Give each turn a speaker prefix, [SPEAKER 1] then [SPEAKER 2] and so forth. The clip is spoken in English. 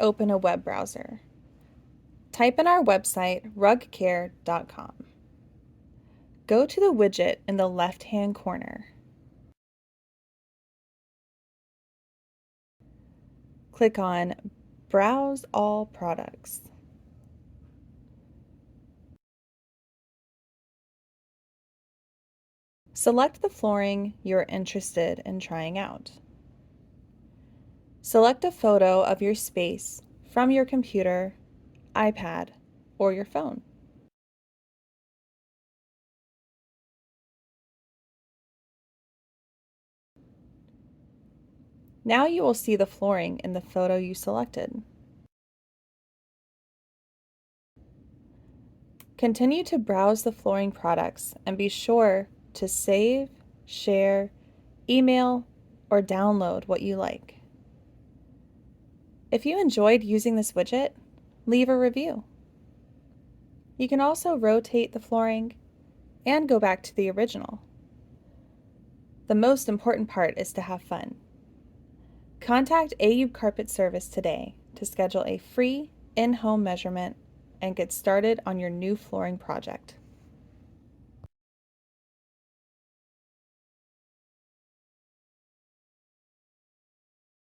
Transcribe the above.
[SPEAKER 1] open a web browser. Type in our website, rugcare.com. Go to the widget in the left-hand corner. Click on Browse All Products. Select the flooring you're interested in trying out. Select a photo of your space from your computer, iPad, or your phone. Now you will see the flooring in the photo you selected. Continue to browse the flooring products and be sure to save, share, email, or download what you like. If you enjoyed using this widget, leave a review. You can also rotate the flooring and go back to the original. The most important part is to have fun. Contact AU Carpet Service today to schedule a free in-home measurement and get started on your new flooring project.